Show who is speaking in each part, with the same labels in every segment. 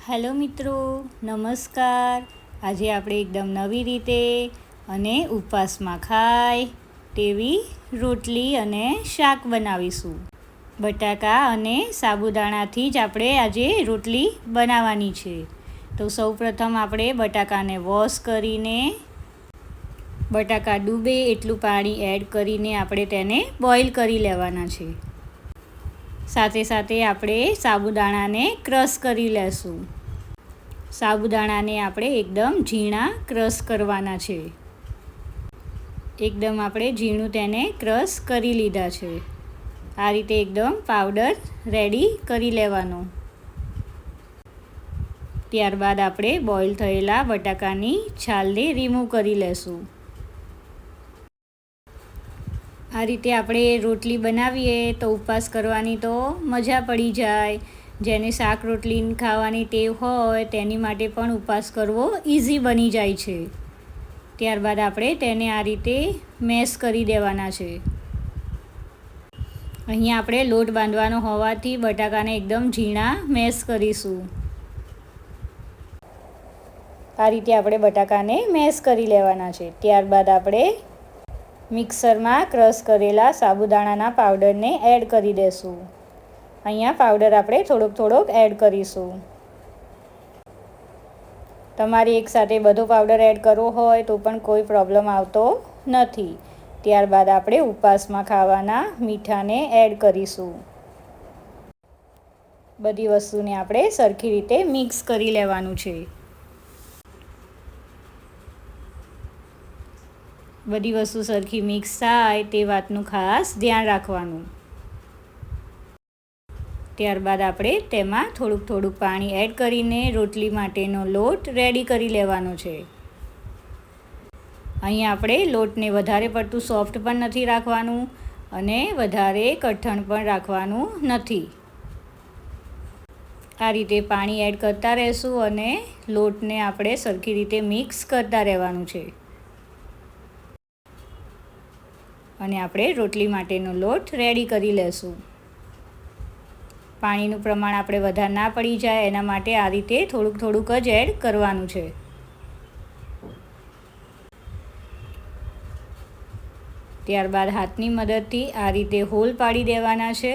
Speaker 1: Hello મિત્રો, નમસ્કાર. આજે આપણે એકદમ નવી રીતે અને ઉપવાસમાં ખાય તેવી રોટલી અને શાક બનાવીશું. બટાકા અને સાબુદાણાથી જ આપણે આજે રોટલી બનાવવાની છે. તો સૌપ્રથમ આપણે બટાકાને વોશ કરીને બટાકા ડૂબે એટલું પાણી એડ કરીને આપણે તેને બોઇલ કરી લેવાના છે. સાથે સાથે આપણે સાબુદાણાને ક્રશ કરી લેશું. સાબુદાણાને આપણે એકદમ ઝીણા ક્રશ કરવાના છે. એકદમ આપણે ઝીણું તેને ક્રશ કરી લીધા છે. આ રીતે એકદમ પાવડર રેડી કરી લેવાનો. ત્યારબાદ આપણે બોઇલ થયેલા બટાકાની છાલને રિમૂવ કરી લેશું. આ રીતે આપણે રોટલી બનાવીએ તો ઉપવાસ કરવાની તો મજા પડી જાય. જેને શાક રોટલી ખાવાની ટેવ હોય તેની માટે પણ ઉપવાસ કરવો ઇઝી બની જાય છે. ત્યારબાદ આપણે તેને આ રીતે મેશ કરી દેવાના છે. અહીંયા આપણે લોટ બાંધવાનો હોવાથી બટાકાને એકદમ ઝીણા મેશ કરીશું. આ રીતે આપણે બટાકાને મેશ કરી લેવાના છે. ત્યારબાદ આપણે મિક્સરમાં ક્રશ કરેલા સાબુદાણાના પાવડરને એડ કરી દઈશું. અહીંયા પાવડર આપણે થોડોક એડ કરીશું. તમારે એકસાથે બધો પાવડર એડ કરવો હોય તો પણ કોઈ પ્રોબ્લેમ આવતો નથી. ત્યારબાદ આપણે ઉપવાસમાં ખાવાના મીઠાને એડ કરીશું. બધી વસ્તુને આપણે સરખી રીતે મિક્સ કરી લેવાનું છે. બધી વસ્તુ સરખી મિક્સ થાય તે વાતનું ખાસ ધ્યાન રાખવાનું. ત્યારબાદ આપણે તેમાં થોડુંક પાણી એડ કરીને રોટલી માટેનો લોટ રેડી કરી લેવાનો છે. અહીંયા આપણે લોટને વધારે પડતું સોફ્ટ પણ નથી રાખવાનું અને વધારે કઠણ પણ રાખવાનું નથી. આ રીતે પાણી એડ કરતા રહેશું અને લોટને આપણે સરખી રીતે મિક્સ કરતા રહેવાનું છે. અને આપણે રોટલી માટેનો લોટ રેડી કરી લેશું. પાણીનું પ્રમાણ આપણે વધારે ના પડી જાય એના માટે આ રીતે થોડુંક જ એડ કરવાનું છે. ત્યારબાદ હાથની મદદથી આ રીતે હોલ પાડી દેવાના છે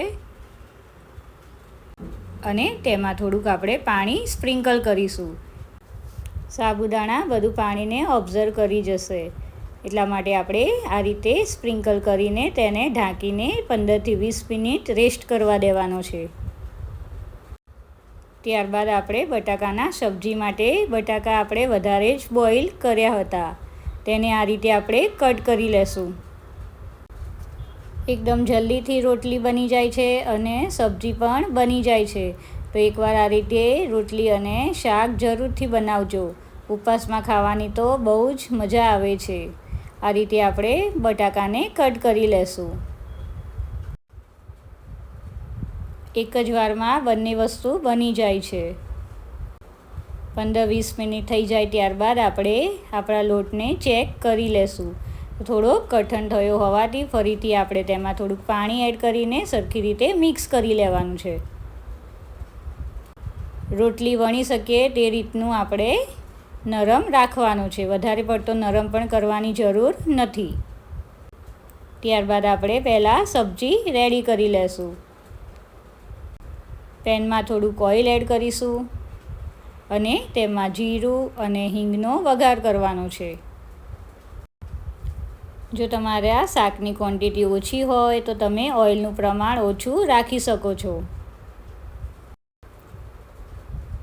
Speaker 1: અને તેમાં થોડુંક આપણે પાણી સ્પ્રિંકલ કરીશું. સાબુદાણા બધું પાણીને ઓબ્ઝર્વ કરી જશે. એટલા માટે આપણે આ રીતે સ્પ્રિંકલ કરીને તેને ઢાંકીને 15થી 20 મિનિટ રેસ્ટ કરવા દેવાનો છે. ત્યારબાદ આપણે બટાકાના સબ્જી માટે બટાકા આપણે વધારે જ બોઇલ કર્યા હતા. તેને આ રીતે આપણે કટ કરી લેશું. એકદમ જલ્દીથી રોટલી બની જાય છે અને સબ્જી પણ બની જાય છે. તો એકવાર આ રીતે રોટલી અને શાક જરૂરથી બનાવજો. ઉપવાસમાં ખાવાની તો બહુ જ મજા આવે છે. આ રીતે આપણે બટાકાને કટ કરી લેશું. એક જ વારમાં બંને વસ્તુ બની જાય છે. 15-20 મિનિટ થઈ જાય ત્યારબાદ આપણે આપણા લોટને ચેક કરી લેશું. થોડોક કઠણ થયો હોવાથી ફરીથી આપણે તેમાં થોડુંક પાણી એડ કરીને સરખી રીતે મિક્સ કરી લેવાનું છે. રોટલી વણી શકીએ તે રીતનું આપણે નરમ રાખવાનું છે. વધારે પડતો નરમ પણ કરવાની જરૂર નથી. ત્યારબાદ આપણે પહેલાં સબ્જી રેડી કરી લેશું. પેનમાં થોડુંક ઓઇલ એડ કરીશું અને તેમાં જીરું અને હિંગનો વઘાર કરવાનો છે. જો તમારે આ શાકની ક્વોન્ટિટી ઓછી હોય તો તમે ઓઇલનું પ્રમાણ ઓછું રાખી શકો છો.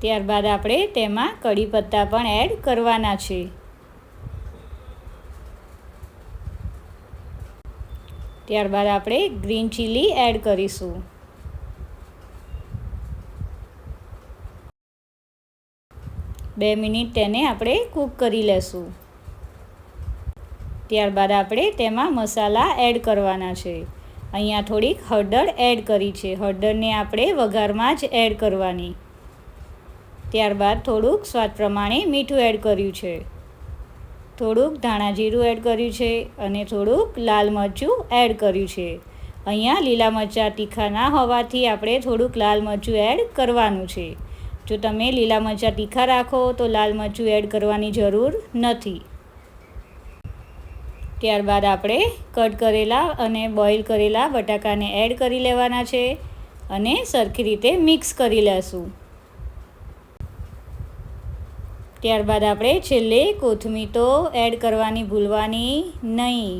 Speaker 1: ત્યારબાદ આપણે તેમાં કઢી પત્તા પણ એડ કરવાના છે. ત્યારબાદ આપણે ગ્રીન ચીલી એડ કરીશું. બે મિનિટ તેને આપણે કૂક કરી લેશું. ત્યારબાદ આપણે તેમાં મસાલા એડ કરવાના છે. અહીંયા થોડીક હળદર એડ કરી છે. હળદરને આપણે વઘારમાં જ એડ કરવાની. ત્યારબાદ થોડુંક સ્વાદ પ્રમાણે મીઠું એડ કર્યું છે. થોડુંક ધાણા જીરું એડ કર્યું છે અને થોડુંક લાલ મરચું એડ કર્યું છે. અહીંયા લીલા મરચાં તીખા ના હોવાથી આપણે થોડુંક લાલ મરચું એડ કરવાનું છે. જો તમે લીલા મરચાં તીખા રાખો તો લાલ મરચું એડ કરવાની જરૂર નથી. ત્યારબાદ આપણે કટ કરેલા અને બોઇલ કરેલા બટાકાને એડ કરી લેવાના છે અને સરખી રીતે મિક્સ કરી લેશું. ત્યારબાદ આપણે છેલ્લે કોથમીર તો એડ કરવાની ભૂલવાની નહીં.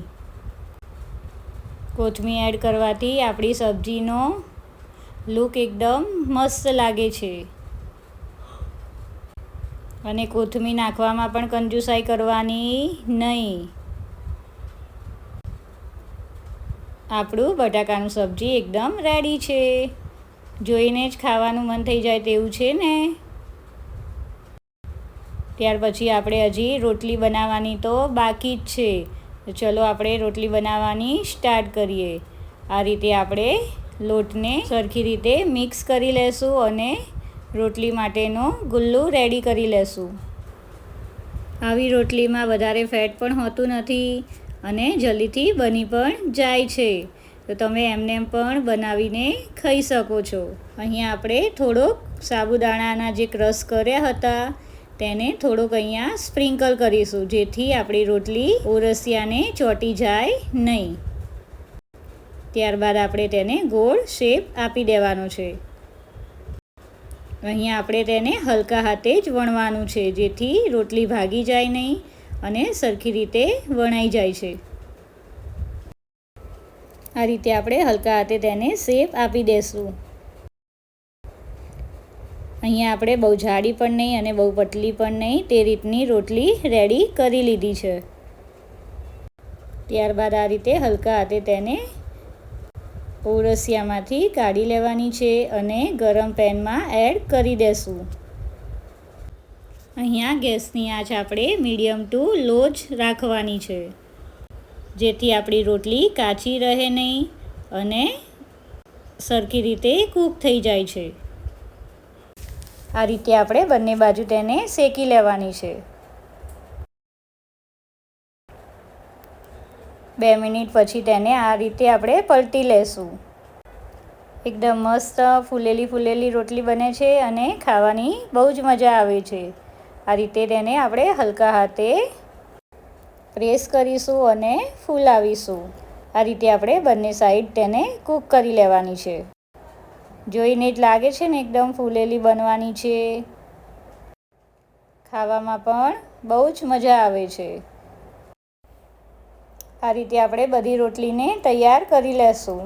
Speaker 1: કોથમીર એડ કરવાથી આપણી સબ્જીનો લુક એકદમ મસ્ત લાગે છે. અને કોથમીર નાખવામાં પણ કંજુસાઈ કરવાની નહીં. આપણું બટાકાનું સબ્જી એકદમ રેડી છે. જોઈને જ ખાવાનું મન થઈ જાય તેવું છે ને. ત્યાર પછી આપણે હજી રોટલી બનાવવાની તો બાકી જ છે. તો ચલો આપણે રોટલી બનાવવાની સ્ટાર્ટ કરીએ. આ રીતે આપણે લોટને સરખી રીતે મિક્સ કરી લેશું અને રોટલી માટેનો ગુલ્લું રેડી કરી લેશું. આવી રોટલીમાં વધારે ફેટ પણ હોતું નથી અને જલ્દીથી બની પણ જાય છે. તો તમે એમને પણ બનાવીને ખાઈ શકો છો. અહીંયા આપણે થોડોક સાબુદાણાના જે ક્રશ કર્યા હતા તેને થોડોક અહીંયા સ્પ્રિંકલ કરીશું, જેથી આપણી રોટલી ઓરસિયાને ચોંટી જાય નહીં. ત્યારબાદ આપણે તેને ગોળ શેપ આપી દેવાનો છે. અહીંયા આપણે તેને હલકા હાથે જ વણવાનું છે, જેથી રોટલી ભાગી જાય નહીં અને સરખી રીતે વણાઈ જાય છે. આ રીતે આપણે હલકા હાથે તેને શેપ આપી દઈશું. અહીંયા આપણે બહુ જાડી પણ નહીં અને બહુ પતલી પણ નહીં તે રીતની રોટલી રેડી કરી લીધી છે. ત્યારબાદ આ રીતે હલકા હાથે તેને ઓરસિયામાંથી કાઢી લેવાની છે અને ગરમ પેનમાં એડ કરી દેશું. અહીંયા ગેસની આંચ આપણે મીડિયમ ટુ લો જ રાખવાની છે, જેથી આપણી રોટલી કાચી રહે નહીં અને સરખી રીતે કૂક થઈ જાય છે. આ રીતે આપણે બંને બાજુ તેને શેકી લેવાની છે. 2 મિનિટ પછી તેને આ રીતે આપણે પલટી લેશું. એકદમ મસ્ત ફૂલેલી રોટલી બને છે અને ખાવાની બહુ જ મજા આવે છે. આ રીતે તેને આપણે હલકા હાથે પ્રેસ કરીશું અને ફૂલાવીશું. આ રીતે આપણે બંને સાઈડ તેને કૂક કરી લેવાની છે. જોઈને જ લાગે છે ને એકદમ ફૂલેલી બનવાની છે. ખાવામાં પણ બહુ જ મજા આવે છે. આ રીતે આપણે બધી રોટલીને તૈયાર કરી લેશું.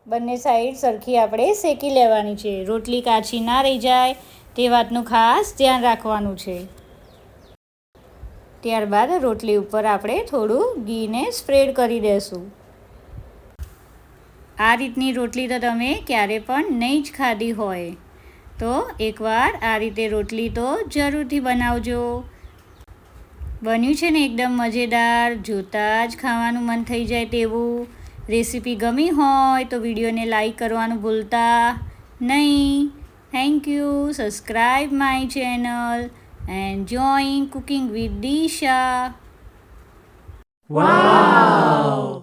Speaker 1: બંને સાઈડ સરખી આપણે શેકી લેવાની છે. રોટલી કાચી ના રહી જાય તે વાતનું ખાસ ધ્યાન રાખવાનું છે. ત્યારબાદ રોટલી ઉપર આપણે થોડું ઘીને સ્પ્રેડ કરી દઈશું. આ રીતની રોટલી તો તમે ક્યારે પણ નહીં જ ખાધી હોય, તો એકવાર આ રીતે રોટલી તો જરૂરથી બનાવજો. બન્યું છે ને એકદમ મજેદાર, જોતાં જ ખાવાનું મન થઈ જાય તેવું. રેસીપી ગમી હોય તો વિડીયોને લાઈક કરવાનું ભૂલતા નહીં. Thank you. Subscribe my channel and join cooking with Disha.
Speaker 2: Wow!